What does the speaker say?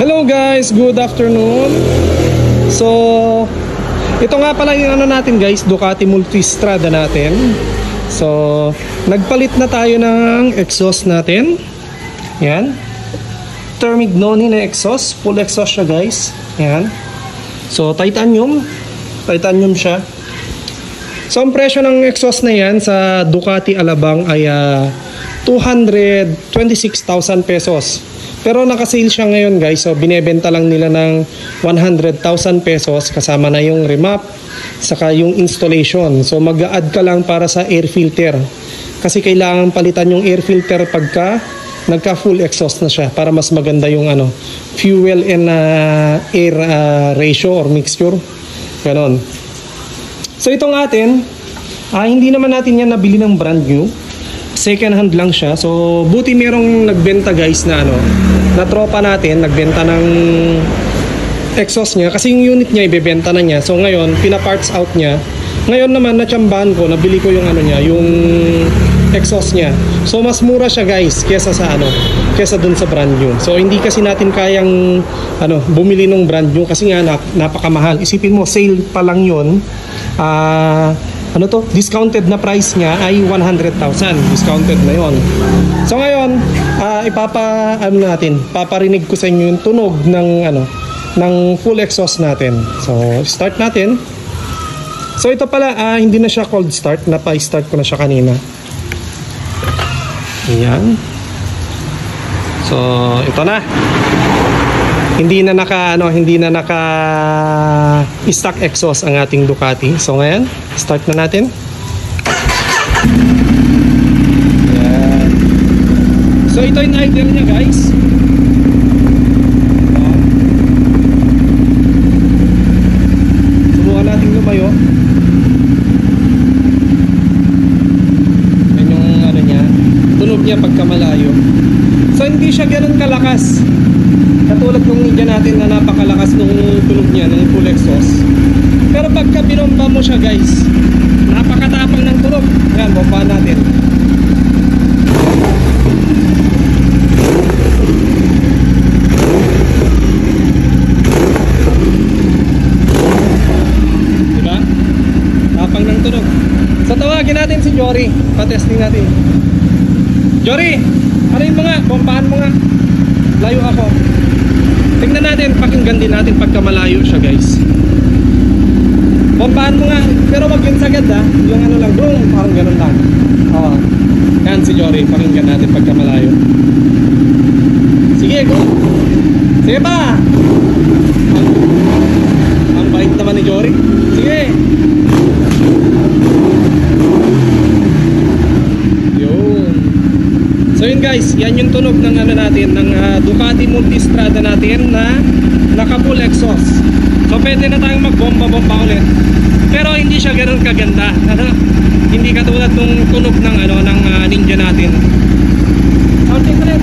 Hello guys, good afternoon. So, ito nga pala yung ano natin guys, Ducati Multistrada natin. So, nagpalit na tayo ng exhaust natin. Yan. Termignoni na exhaust, full exhaust siya guys. Yan. So, titanium siya. So, ang presyo ng exhaust na yan sa Ducati Alabang ay 226,000 pesos. Pero naka-sale siya ngayon guys. So binebenta lang nila ng 100,000 pesos kasama na yung remap saka yung installation. So mag-a-add ka lang para sa air filter. Kasi kailangan palitan yung air filter pagka nagka full exhaust na siya para mas maganda yung ano, fuel and air ratio or mixture. Ganon. So itong atin, hindi naman natin yan nabili ng brand new. Second hand lang siya. So buti merong nagbenta guys na ano, na tropa natin, nagbenta ng exhaust niya kasi yung unit niya ibebenta na niya. So ngayon pina-parts out niya. Ngayon naman natsambahan ko, nabili ko yung ano niya, yung exhaust niya. So mas mura siya guys kesa sa ano, kesa dun sa brand new. So hindi kasi natin kayang ano, bumili ng brand new kasi nga napakamahal. Isipin mo, sale pa lang yun. Ano to, discounted na price niya ay 100,000, discounted na yon. So ngayon paparinig ko sa inyo yung tunog ng ano, ng full exhaust natin. So start natin. So ito pala hindi na siya cold start, napa-start ko na siya kanina. Ayan. So ito na. Hindi na naka stock exhaust ang ating Ducati. So ngayon, start na natin. Ayan. So ito yung idle niya guys. Subukan natin lumayo. Yan yung ano niya, tunog niya pagka malayo. So hindi siya ganoon kalakas. Katulad nung Ninja natin na napakalakas nung tunog niya, ng full exhaust. Pero pagka binomba mo siya guys, napakatapang ng tunog. Yan, bombahan natin. Diba? Tapang ng tunog. So tawagin natin si Jory, patesting natin. Jory, ano yung mga, bombahan mo nga. Layo ako. Tingnan natin, pakinggan din natin pagka malayo siya guys. Bombahan mo nga, pero wag yun sagad yung ano lang, boom, parang ganun lang. Yan si Jory, pakinggan natin pagka malayo. Sige, go. Sige pa. Ang bait naman ni Jory. Sige. So yun guys, yan yung tunog ng ano natin, ng Ducati Multistrada natin na naka full exhaust. So pwede na tayong magbomba-bomba ulit. Pero hindi siya ganoon kaganda. Ano? Hindi katulad nung tunog ng ano ng Ninja natin. Sound check ulit.